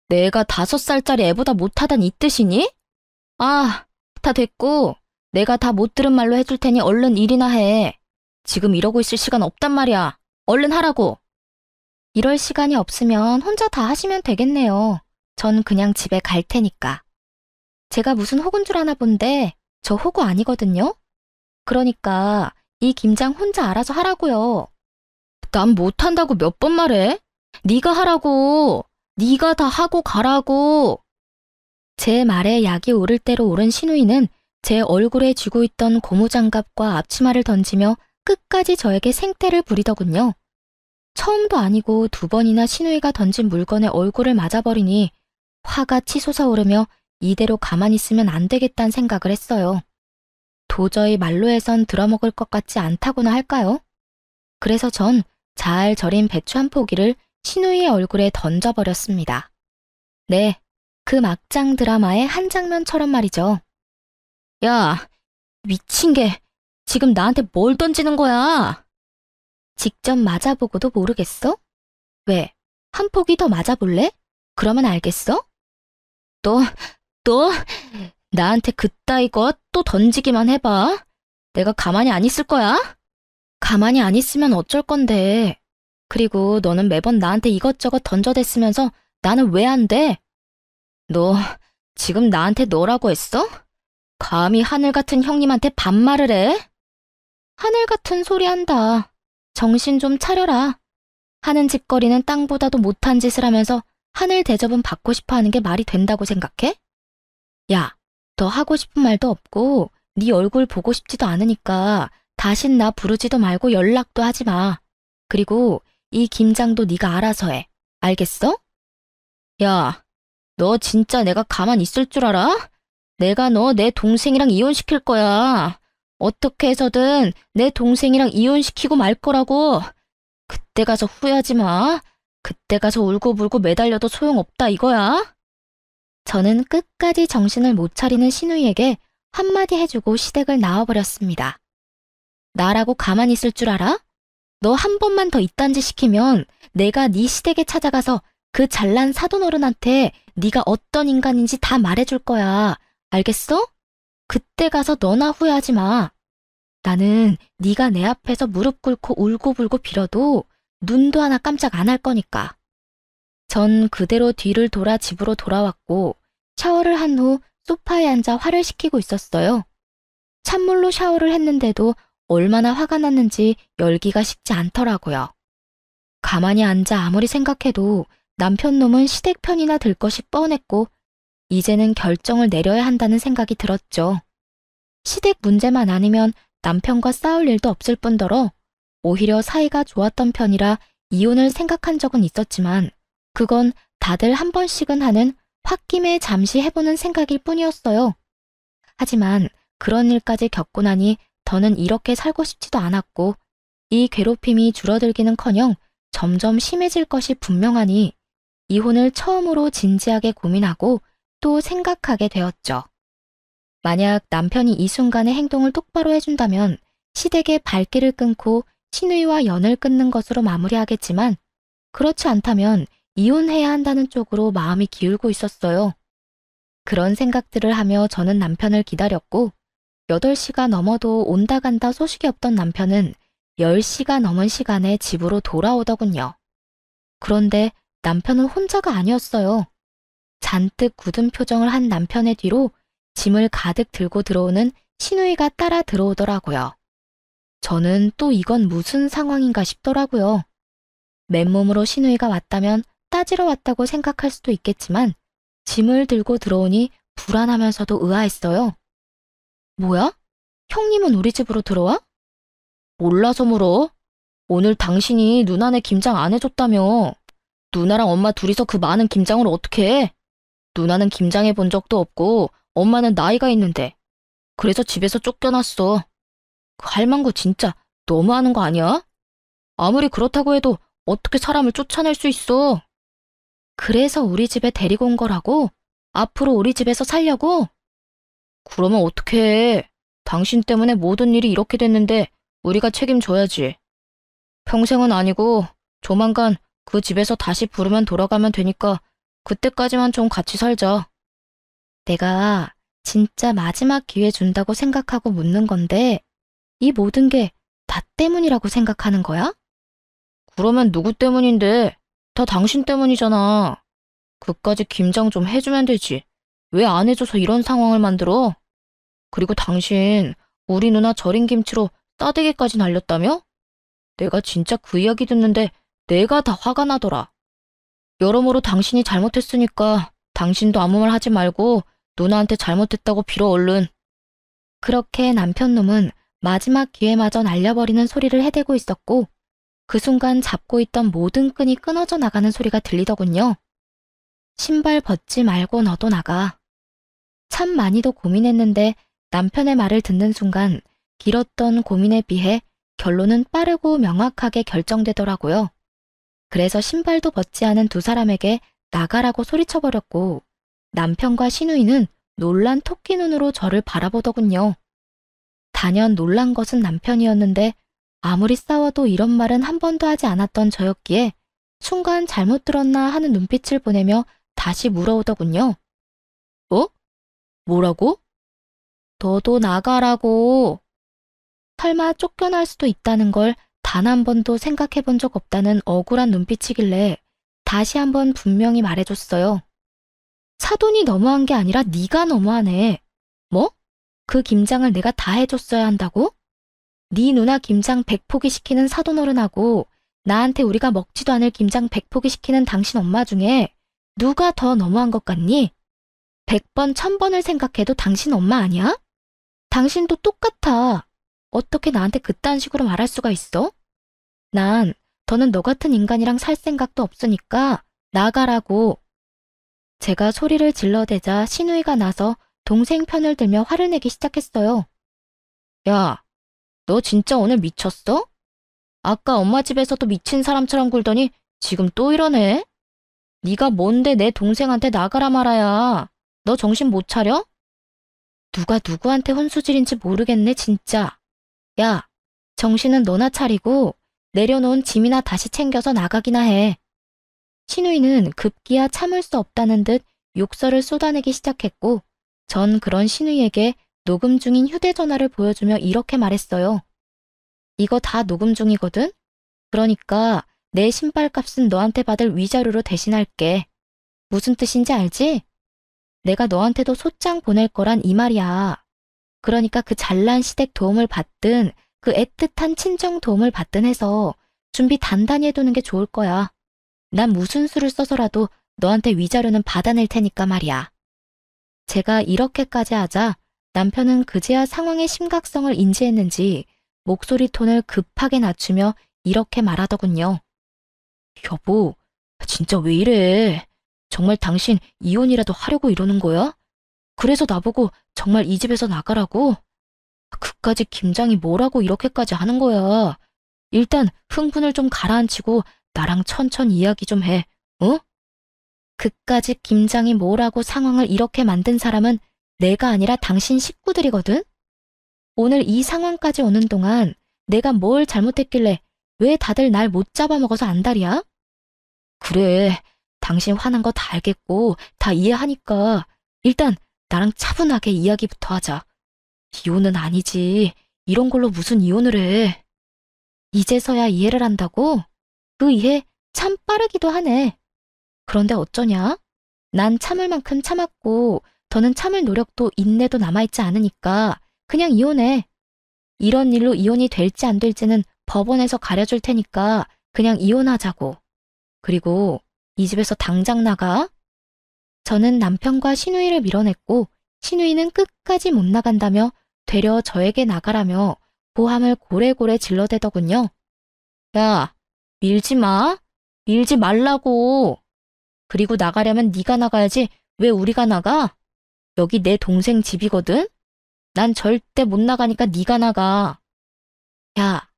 내가 5살짜리 애보다 못하단 이 뜻이니? 아, 다 됐고 내가 다 못 들은 말로 해줄 테니 얼른 일이나 해. 지금 이러고 있을 시간 없단 말이야. 얼른 하라고. 이럴 시간이 없으면 혼자 다 하시면 되겠네요. 전 그냥 집에 갈 테니까. 제가 무슨 호구인 줄 아나 본데 저 호구 아니거든요. 그러니까 이 김장 혼자 알아서 하라고요. 난 못한다고 몇 번 말해? 네가 하라고. 네가 다 하고 가라고. 제 말에 약이 오를 대로 오른 시누이는 제 얼굴에 쥐고 있던 고무장갑과 앞치마를 던지며 끝까지 저에게 생떼를 부리더군요. 처음도 아니고 2번이나 시누이가 던진 물건에 얼굴을 맞아버리니 화가 치솟아 오르며 이대로 가만히 있으면 안 되겠다는 생각을 했어요. 도저히 말로 해선 들어먹을 것 같지 않다고나 할까요? 그래서 전 잘 절인 배추 한 포기를 시누이의 얼굴에 던져버렸습니다. 네, 그 막장 드라마의 한 장면처럼 말이죠. 야, 미친 게 지금 나한테 뭘 던지는 거야? 직접 맞아보고도 모르겠어? 왜? 한 포기 더 맞아볼래? 그러면 알겠어? 너 나한테 그따위 것 또 던지기만 해봐. 내가 가만히 안 있을 거야? 가만히 안 있으면 어쩔 건데. 그리고 너는 매번 나한테 이것저것 던져댔으면서 나는 왜 안 돼? 너 지금 나한테 너라고 했어? 감히 하늘 같은 형님한테 반말을 해? 하늘 같은 소리 한다. 정신 좀 차려라. 하는 짓거리는 땅보다도 못한 짓을 하면서 하늘 대접은 받고 싶어 하는 게 말이 된다고 생각해? 야, 더 하고 싶은 말도 없고 네 얼굴 보고 싶지도 않으니까 다신 나 부르지도 말고 연락도 하지 마. 그리고 이 김장도 네가 알아서 해. 알겠어? 야, 너 진짜 내가 가만 있을 줄 알아? 내가 너 내 동생이랑 이혼시킬 거야. 어떻게 해서든 내 동생이랑 이혼시키고 말 거라고. 그때 가서 후회하지 마. 그때 가서 울고불고 매달려도 소용없다 이거야. 저는 끝까지 정신을 못 차리는 신우이에게 한마디 해주고 시댁을 나와버렸습니다. 나라고 가만히 있을 줄 알아? 너 한 번만 더 이딴 짓 시키면 내가 네 시댁에 찾아가서 그 잘난 사돈어른한테 네가 어떤 인간인지 다 말해줄 거야. 알겠어? 그때 가서 너나 후회하지 마. 나는 네가 내 앞에서 무릎 꿇고 울고불고 빌어도 눈도 하나 깜짝 안 할 거니까. 전 그대로 뒤를 돌아 집으로 돌아왔고 샤워를 한 후 소파에 앉아 화를 식히고 있었어요. 찬물로 샤워를 했는데도 얼마나 화가 났는지 열기가 식지 않더라고요. 가만히 앉아 아무리 생각해도 남편 놈은 시댁 편이나 들 것이 뻔했고 이제는 결정을 내려야 한다는 생각이 들었죠. 시댁 문제만 아니면 남편과 싸울 일도 없을 뿐더러 오히려 사이가 좋았던 편이라 이혼을 생각한 적은 있었지만 그건 다들 한 번씩은 하는 홧김에 잠시 해보는 생각일 뿐이었어요. 하지만 그런 일까지 겪고 나니 더는 이렇게 살고 싶지도 않았고 이 괴롭힘이 줄어들기는커녕 점점 심해질 것이 분명하니 이혼을 처음으로 진지하게 고민하고 또 생각하게 되었죠. 만약 남편이 이 순간의 행동을 똑바로 해준다면 시댁의 발길을 끊고 신우이와 연을 끊는 것으로 마무리하겠지만 그렇지 않다면 이혼해야 한다는 쪽으로 마음이 기울고 있었어요. 그런 생각들을 하며 저는 남편을 기다렸고 8시가 넘어도 온다 간다 소식이 없던 남편은 10시가 넘은 시간에 집으로 돌아오더군요. 그런데 남편은 혼자가 아니었어요. 잔뜩 굳은 표정을 한 남편의 뒤로 짐을 가득 들고 들어오는 신우이가 따라 들어오더라고요. 저는 또 이건 무슨 상황인가 싶더라고요. 맨몸으로 신우이가 왔다면 따지러 왔다고 생각할 수도 있겠지만 짐을 들고 들어오니 불안하면서도 의아했어요. 뭐야? 형님은 우리 집으로 들어와? 몰라서 물어. 오늘 당신이 누나네 김장 안 해줬다며. 누나랑 엄마 둘이서 그 많은 김장을 어떻게 해? 누나는 김장해 본 적도 없고 엄마는 나이가 있는데. 그래서 집에서 쫓겨났어. 그 할망구 진짜 너무하는 거 아니야? 아무리 그렇다고 해도 어떻게 사람을 쫓아낼 수 있어? 그래서 우리 집에 데리고 온 거라고? 앞으로 우리 집에서 살려고? 그러면 어떡해. 당신 때문에 모든 일이 이렇게 됐는데 우리가 책임져야지. 평생은 아니고 조만간 그 집에서 다시 부르면 돌아가면 되니까 그때까지만 좀 같이 살자. 내가 진짜 마지막 기회 준다고 생각하고 묻는 건데 이 모든 게 나 때문이라고 생각하는 거야? 그러면 누구 때문인데? 다 당신 때문이잖아. 그까지 김장 좀 해주면 되지. 왜 안 해줘서 이런 상황을 만들어? 그리고 당신 우리 누나 절인 김치로 싸대기까지 날렸다며? 내가 진짜 그 이야기 듣는데 내가 다 화가 나더라. 여러모로 당신이 잘못했으니까 당신도 아무 말 하지 말고 누나한테 잘못했다고 빌어 얼른. 그렇게 남편 놈은 마지막 기회마저 날려버리는 소리를 해대고 있었고 그 순간 잡고 있던 모든 끈이 끊어져 나가는 소리가 들리더군요. 신발 벗지 말고 너도 나가. 참 많이도 고민했는데 남편의 말을 듣는 순간 길었던 고민에 비해 결론은 빠르고 명확하게 결정되더라고요. 그래서 신발도 벗지 않은 두 사람에게 나가라고 소리쳐버렸고 남편과 신우이는 놀란 토끼 눈으로 저를 바라보더군요. 단연 놀란 것은 남편이었는데 아무리 싸워도 이런 말은 한 번도 하지 않았던 저였기에 순간 잘못 들었나 하는 눈빛을 보내며 다시 물어오더군요. 어? 뭐라고? 너도 나가라고. 설마 쫓겨날 수도 있다는 걸 단 한 번도 생각해 본 적 없다는 억울한 눈빛이길래 다시 한번 분명히 말해줬어요. 사돈이 너무한 게 아니라 네가 너무하네. 뭐? 그 김장을 내가 다 해줬어야 한다고? 네 누나 김장 100포기 시키는 사돈어른하고 나한테 우리가 먹지도 않을 김장 100포기 시키는 당신 엄마 중에 누가 더 너무한 것 같니? 100번, 1000번을 생각해도 당신 엄마 아니야? 당신도 똑같아. 어떻게 나한테 그딴 식으로 말할 수가 있어? 난 더는 너 같은 인간이랑 살 생각도 없으니까 나가라고. 제가 소리를 질러대자 시누이가 나서 동생 편을 들며 화를 내기 시작했어요. 야, 너 진짜 오늘 미쳤어? 아까 엄마 집에서도 미친 사람처럼 굴더니 지금 또 이러네? 네가 뭔데 내 동생한테 나가라 말아야. 너 정신 못 차려? 누가 누구한테 혼수질인지 모르겠네 진짜. 야, 정신은 너나 차리고 내려놓은 짐이나 다시 챙겨서 나가기나 해. 시누이는 급기야 참을 수 없다는 듯 욕설을 쏟아내기 시작했고 전 그런 시누이에게 녹음 중인 휴대전화를 보여주며 이렇게 말했어요. 이거 다 녹음 중이거든? 그러니까 내 신발값은 너한테 받을 위자료로 대신할게. 무슨 뜻인지 알지? 내가 너한테도 소장 보낼 거란 이 말이야. 그러니까 그 잘난 시댁 도움을 받든 그 애틋한 친정 도움을 받든 해서 준비 단단히 해두는 게 좋을 거야. 난 무슨 수를 써서라도 너한테 위자료는 받아낼 테니까 말이야. 제가 이렇게까지 하자 남편은 그제야 상황의 심각성을 인지했는지 목소리 톤을 급하게 낮추며 이렇게 말하더군요. 여보, 진짜 왜 이래? 정말 당신 이혼이라도 하려고 이러는 거야? 그래서 나보고 정말 이 집에서 나가라고? 그까짓 김장이 뭐라고 이렇게까지 하는 거야? 일단 흥분을 좀 가라앉히고 나랑 천천히 이야기 좀 해, 어? 그까짓 김장이 뭐라고 상황을 이렇게 만든 사람은 내가 아니라 당신 식구들이거든? 오늘 이 상황까지 오는 동안 내가 뭘 잘못했길래 왜 다들 날 못 잡아먹어서 안달이야? 그래, 당신 화난 거 다 알겠고 다 이해하니까 일단 나랑 차분하게 이야기부터 하자. 이혼은 아니지. 이런 걸로 무슨 이혼을 해. 이제서야 이해를 한다고? 그 이해 참 빠르기도 하네. 그런데 어쩌냐? 난 참을 만큼 참았고 더는 참을 노력도 인내도 남아있지 않으니까 그냥 이혼해. 이런 일로 이혼이 될지 안 될지는 법원에서 가려줄 테니까 그냥 이혼하자고. 그리고 이 집에서 당장 나가. 저는 남편과 시누이를 밀어냈고 시누이는 끝까지 못 나간다며 되려 저에게 나가라며 고함을 고래고래 질러대더군요. 야, 밀지 마. 밀지 말라고. 그리고 나가려면 네가 나가야지 왜 우리가 나가? 여기 내 동생 집이거든? 난 절대 못 나가니까 네가 나가. 야,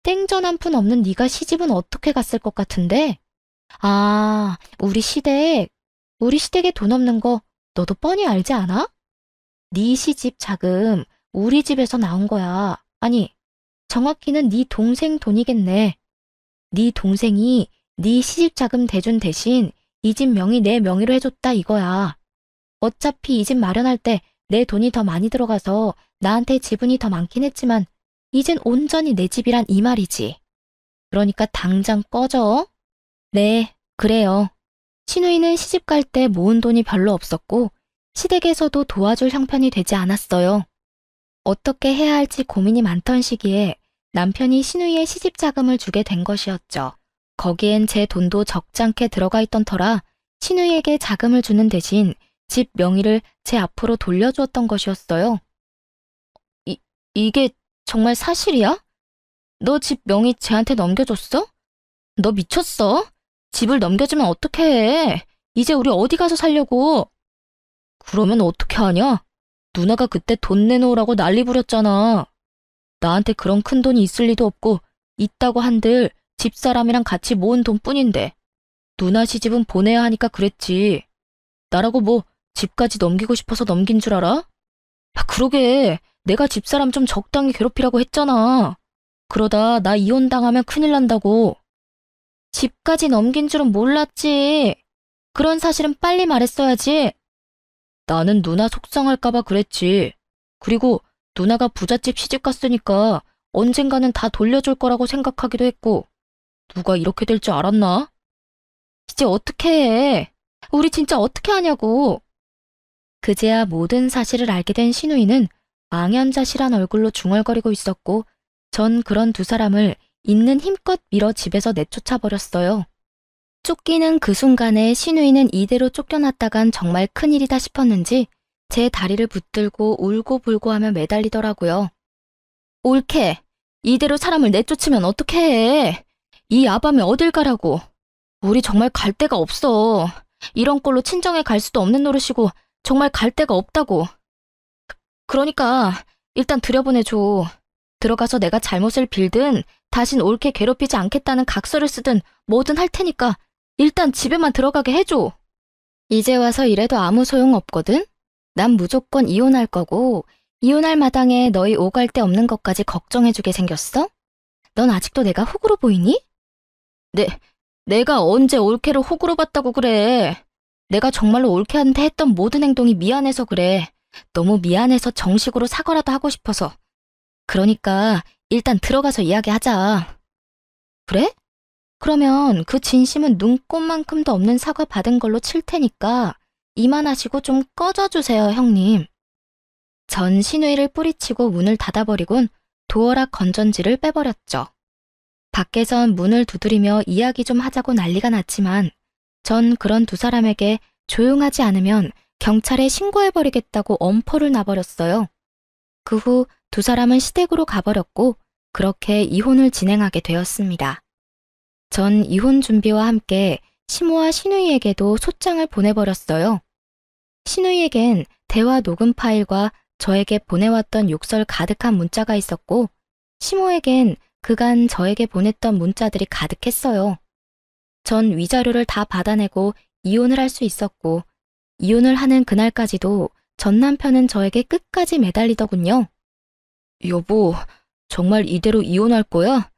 땡전 한 푼 없는 네가 시집은 어떻게 갔을 것 같은데? 아, 우리 시댁에 돈 없는 거 너도 뻔히 알지 않아? 네 시집 자금 우리 집에서 나온 거야. 아니, 정확히는 네 동생 돈이겠네. 네 동생이 네 시집 자금 대준 대신 이 집 명의 내 명의로 해줬다 이거야. 어차피 이 집 마련할 때 내 돈이 더 많이 들어가서 나한테 지분이 더 많긴 했지만 이젠 온전히 내 집이란 이 말이지. 그러니까 당장 꺼져. 네, 그래요. 시누이는 시집 갈 때 모은 돈이 별로 없었고 시댁에서도 도와줄 형편이 되지 않았어요. 어떻게 해야 할지 고민이 많던 시기에 남편이 시누이의 시집 자금을 주게 된 것이었죠. 거기엔 제 돈도 적잖게 들어가 있던 터라 시누이에게 자금을 주는 대신 집 명의를 제 앞으로 돌려주었던 것이었어요. 이게 정말 사실이야? 너 집 명의 쟤한테 넘겨줬어? 너 미쳤어? 집을 넘겨주면 어떻게 해? 이제 우리 어디 가서 살려고? 그러면 어떻게 하냐? 누나가 그때 돈 내놓으라고 난리 부렸잖아. 나한테 그런 큰 돈이 있을 리도 없고 있다고 한들 집사람이랑 같이 모은 돈뿐인데 누나 시집은 보내야 하니까 그랬지. 나라고 뭐 집까지 넘기고 싶어서 넘긴 줄 알아? 야, 그러게 내가 집사람 좀 적당히 괴롭히라고 했잖아. 그러다 나 이혼당하면 큰일 난다고. 집까지 넘긴 줄은 몰랐지. 그런 사실은 빨리 말했어야지. 나는 누나 속상할까봐 그랬지. 그리고 누나가 부잣집 시집 갔으니까 언젠가는 다 돌려줄 거라고 생각하기도 했고. 누가 이렇게 될 줄 알았나? 이제 어떻게 해? 우리 진짜 어떻게 하냐고. 그제야 모든 사실을 알게 된 신우이는 망연자실한 얼굴로 중얼거리고 있었고 전 그런 두 사람을 있는 힘껏 밀어 집에서 내쫓아 버렸어요. 쫓기는 그 순간에 신우이는 이대로 쫓겨났다간 정말 큰일이다 싶었는지 제 다리를 붙들고 울고불고 하며 매달리더라고요. 옳게, 이대로 사람을 내쫓으면 어떻게 해? 이 야밤에 어딜 가라고. 우리 정말 갈 데가 없어. 이런 꼴로 친정에 갈 수도 없는 노릇이고 정말 갈 데가 없다고. 그러니까 일단 들여보내줘. 들어가서 내가 잘못을 빌든 다신 옳게 괴롭히지 않겠다는 각서를 쓰든 뭐든 할 테니까 일단 집에만 들어가게 해줘. 이제 와서 이래도 아무 소용 없거든? 난 무조건 이혼할 거고 이혼할 마당에 너희 오갈 데 없는 것까지 걱정해주게 생겼어? 넌 아직도 내가 호구로 보이니? 내가 언제 올케를 호구로 봤다고 그래. 내가 정말로 올케한테 했던 모든 행동이 미안해서 그래. 너무 미안해서 정식으로 사과라도 하고 싶어서. 그러니까 일단 들어가서 이야기하자. 그래? 그러면 그 진심은 눈꼽만큼도 없는 사과 받은 걸로 칠 테니까 이만하시고 좀 꺼져주세요, 형님. 전 신우이를 뿌리치고 문을 닫아버리곤 도어락 건전지를 빼버렸죠. 밖에선 문을 두드리며 이야기 좀 하자고 난리가 났지만 전 그런 두 사람에게 조용하지 않으면 경찰에 신고해버리겠다고 엄포를 놔버렸어요. 그 후 두 사람은 시댁으로 가버렸고 그렇게 이혼을 진행하게 되었습니다. 전 이혼 준비와 함께 시모와 신우이에게도 소장을 보내버렸어요. 신우이에겐 대화 녹음 파일과 저에게 보내왔던 욕설 가득한 문자가 있었고 시모에겐 그간 저에게 보냈던 문자들이 가득했어요. 전 위자료를 다 받아내고 이혼을 할 수 있었고 이혼을 하는 그날까지도 전 남편은 저에게 끝까지 매달리더군요. 여보, 정말 이대로 이혼할 거야?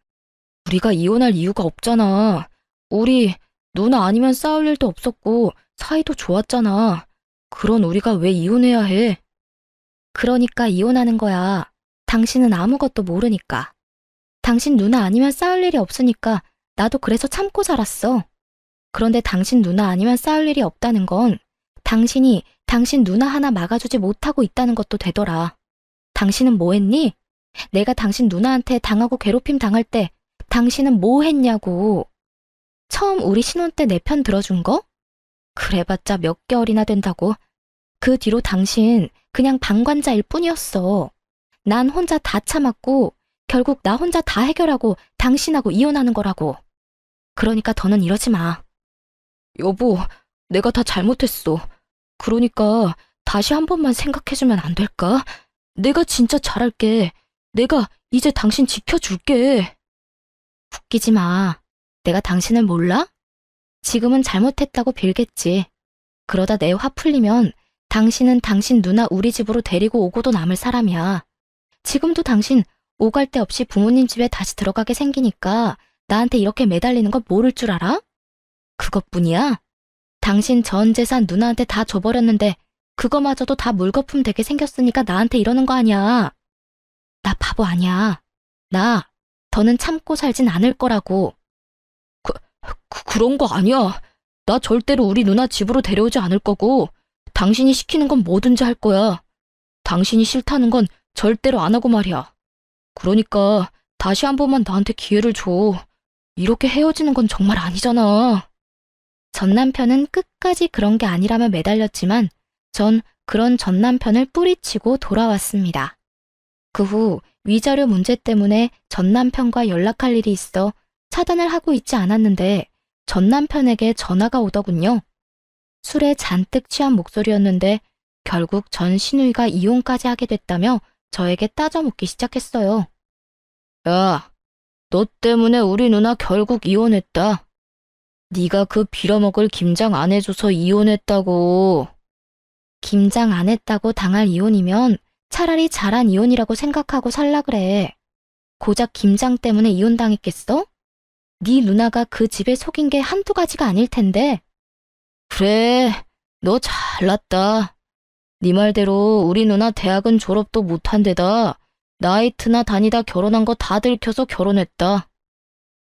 우리가 이혼할 이유가 없잖아. 우리 누나 아니면 싸울 일도 없었고 사이도 좋았잖아. 그런 우리가 왜 이혼해야 해? 그러니까 이혼하는 거야. 당신은 아무것도 모르니까. 당신 누나 아니면 싸울 일이 없으니까 나도 그래서 참고 살았어. 그런데 당신 누나 아니면 싸울 일이 없다는 건 당신이 당신 누나 하나 막아주지 못하고 있다는 것도 되더라. 당신은 뭐 했니? 내가 당신 누나한테 당하고 괴롭힘 당할 때 당신은 뭐 했냐고. 처음 우리 신혼 때 내 편 들어준 거? 그래봤자 몇 개월이나 된다고. 그 뒤로 당신 그냥 방관자일 뿐이었어. 난 혼자 다 참았고 결국 나 혼자 다 해결하고 당신하고 이혼하는 거라고. 그러니까 더는 이러지 마. 여보, 내가 다 잘못했어. 그러니까 다시 한 번만 생각해주면 안 될까? 내가 진짜 잘할게. 내가 이제 당신 지켜줄게. 웃기지 마. 내가 당신을 몰라? 지금은 잘못했다고 빌겠지. 그러다 내 화 풀리면 당신은 당신 누나 우리 집으로 데리고 오고도 남을 사람이야. 지금도 당신 오갈 데 없이 부모님 집에 다시 들어가게 생기니까 나한테 이렇게 매달리는 거 모를 줄 알아? 그것뿐이야? 당신 전 재산 누나한테 다 줘버렸는데 그거마저도 다 물거품 되게 생겼으니까 나한테 이러는 거 아니야. 나 바보 아니야. 나 더는 참고 살진 않을 거라고. 그런 거 아니야. 나 절대로 우리 누나 집으로 데려오지 않을 거고 당신이 시키는 건 뭐든지 할 거야. 당신이 싫다는 건 절대로 안 하고 말이야. 그러니까 다시 한 번만 나한테 기회를 줘. 이렇게 헤어지는 건 정말 아니잖아. 전 남편은 끝까지 그런 게 아니라며 매달렸지만 전 그런 전 남편을 뿌리치고 돌아왔습니다. 그 후 위자료 문제 때문에 전 남편과 연락할 일이 있어 차단을 하고 있지 않았는데 전 남편에게 전화가 오더군요. 술에 잔뜩 취한 목소리였는데 결국 전 신우이가 이혼까지 하게 됐다며 저에게 따져묻기 시작했어요. 야, 너 때문에 우리 누나 결국 이혼했다. 네가 그 빌어먹을 김장 안 해줘서 이혼했다고. 김장 안 했다고 당할 이혼이면 차라리 잘한 이혼이라고 생각하고 살라 그래. 고작 김장 때문에 이혼당했겠어? 네 누나가 그 집에 속인 게 한두 가지가 아닐 텐데. 그래, 너 잘났다. 네 말대로 우리 누나 대학은 졸업도 못한 데다 나이트나 다니다 결혼한 거 다 들켜서 결혼했다.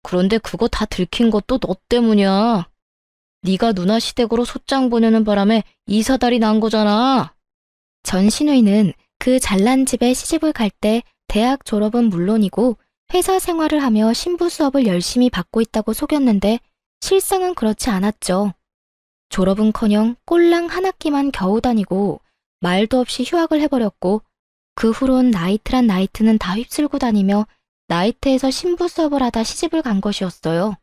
그런데 그거 다 들킨 것도 너 때문이야. 네가 누나 시댁으로 소장 보내는 바람에 이 사달이 난 거잖아. 전신우이는 그 잘난 집에 시집을 갈 때 대학 졸업은 물론이고 회사 생활을 하며 신부 수업을 열심히 받고 있다고 속였는데 실상은 그렇지 않았죠. 졸업은커녕 꼴랑 한 학기만 겨우 다니고 말도 없이 휴학을 해버렸고 그 후론 나이트란 나이트는 다 휩쓸고 다니며 나이트에서 신부 수업을 하다 시집을 간 것이었어요.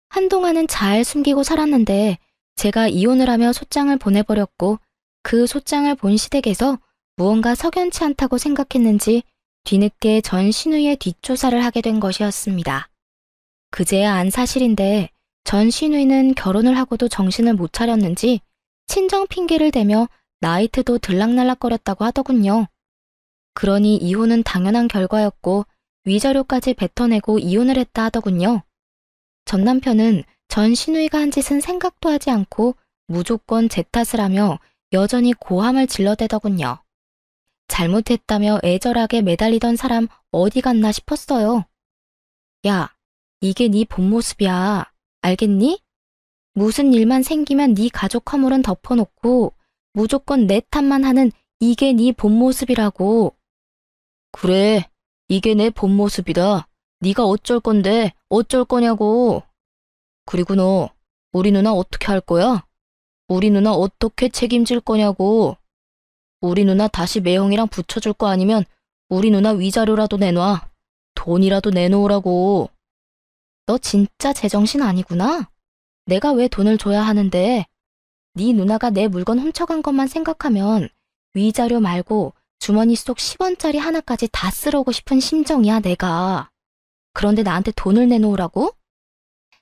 한동안은 잘 숨기고 살았는데 제가 이혼을 하며 소장을 보내버렸고 그 소장을 본 시댁에서 무언가 석연치 않다고 생각했는지 뒤늦게 전신우의 뒷조사를 하게 된 것이었습니다. 그제야 안 사실인데 전신우이는 결혼을 하고도 정신을 못 차렸는지 친정 핑계를 대며 나이트도 들락날락거렸다고 하더군요. 그러니 이혼은 당연한 결과였고 위자료까지 뱉어내고 이혼을 했다 하더군요. 전 남편은 전신우이가 한 짓은 생각도 하지 않고 무조건 제 탓을 하며 여전히 고함을 질러대더군요. 잘못했다며 애절하게 매달리던 사람 어디 갔나 싶었어요. 야, 이게 네 본 모습이야. 알겠니? 무슨 일만 생기면 네 가족 허물은 덮어놓고 무조건 내 탓만 하는 이게 네 본 모습이라고. 그래, 이게 내 본 모습이다. 네가 어쩔 건데 어쩔 거냐고. 그리고 너 우리 누나 어떻게 할 거야? 우리 누나 어떻게 책임질 거냐고. 우리 누나 다시 매형이랑 붙여줄 거 아니면 우리 누나 위자료라도 내놔. 돈이라도 내놓으라고. 너 진짜 제정신 아니구나? 내가 왜 돈을 줘야 하는데? 네 누나가 내 물건 훔쳐간 것만 생각하면 위자료 말고 주머니 속 10원짜리 하나까지 다 쓸어오고 싶은 심정이야, 내가. 그런데 나한테 돈을 내놓으라고?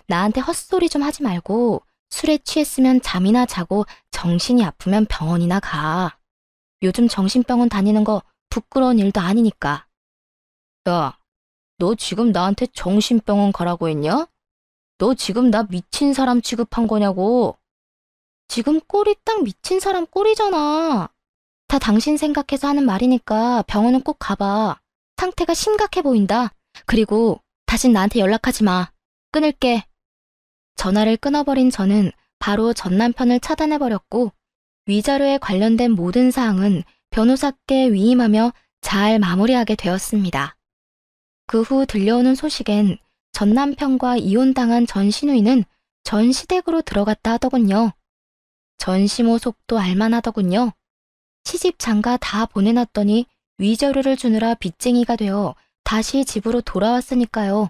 나한테 헛소리 좀 하지 말고 술에 취했으면 잠이나 자고 정신이 아프면 병원이나 가. 요즘 정신병원 다니는 거 부끄러운 일도 아니니까. 야, 너 지금 나한테 정신병원 가라고 했냐? 너 지금 나 미친 사람 취급한 거냐고. 지금 꼴이 딱 미친 사람 꼴이잖아. 다 당신 생각해서 하는 말이니까 병원은 꼭 가봐. 상태가 심각해 보인다. 그리고 다신 나한테 연락하지 마. 끊을게. 전화를 끊어버린 저는 바로 전 남편을 차단해버렸고 위자료에 관련된 모든 사항은 변호사께 위임하며 잘 마무리하게 되었습니다. 그 후 들려오는 소식엔 전 남편과 이혼당한 전 시누이는 전 시댁으로 들어갔다 하더군요. 전 시모 속도 알만하더군요. 시집 장가 다 보내놨더니 위자료를 주느라 빚쟁이가 되어 다시 집으로 돌아왔으니까요.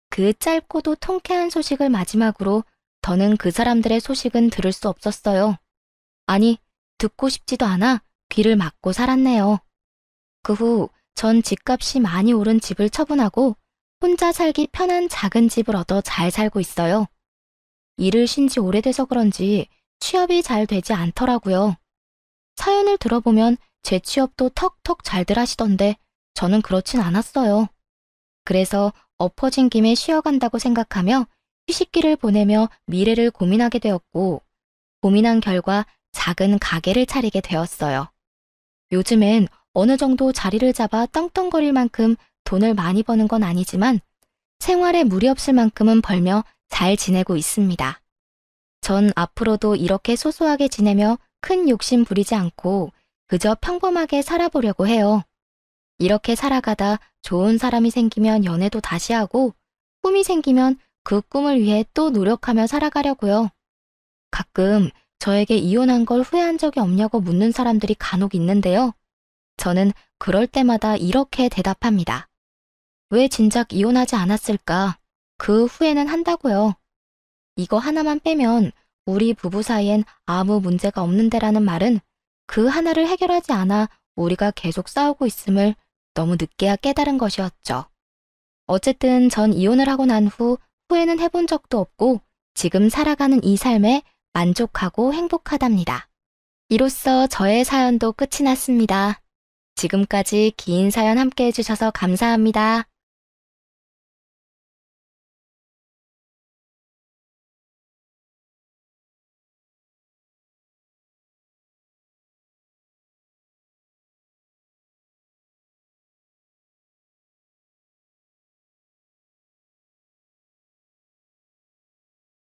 그 짧고도 통쾌한 소식을 마지막으로 더는 그 사람들의 소식은 들을 수 없었어요. 아니, 듣고 싶지도 않아 귀를 막고 살았네요. 그 후 전 집값이 많이 오른 집을 처분하고 혼자 살기 편한 작은 집을 얻어 잘 살고 있어요. 일을 쉰 지 오래돼서 그런지 취업이 잘 되지 않더라고요. 사연을 들어보면 제 취업도 턱턱 잘들 하시던데 저는 그렇진 않았어요. 그래서 엎어진 김에 쉬어간다고 생각하며 휴식기를 보내며 미래를 고민하게 되었고 고민한 결과 작은 가게를 차리게 되었어요. 요즘엔 어느 정도 자리를 잡아 떵떵거릴 만큼 돈을 많이 버는 건 아니지만 생활에 무리 없을 만큼은 벌며 잘 지내고 있습니다. 전 앞으로도 이렇게 소소하게 지내며 큰 욕심 부리지 않고 그저 평범하게 살아보려고 해요. 이렇게 살아가다 좋은 사람이 생기면 연애도 다시 하고 꿈이 생기면 그 꿈을 위해 또 노력하며 살아가려고요. 가끔 저에게 이혼한 걸 후회한 적이 없냐고 묻는 사람들이 간혹 있는데요. 저는 그럴 때마다 이렇게 대답합니다. 왜 진작 이혼하지 않았을까? 그 후회는 한다고요. 이거 하나만 빼면 우리 부부 사이엔 아무 문제가 없는데라는 말은 그 하나를 해결하지 않아 우리가 계속 싸우고 있음을 너무 늦게야 깨달은 것이었죠. 어쨌든 전 이혼을 하고 난 후 후회는 해본 적도 없고 지금 살아가는 이 삶에 만족하고 행복하답니다. 이로써 저의 사연도 끝이 났습니다. 지금까지 긴 사연 함께 해주셔서 감사합니다.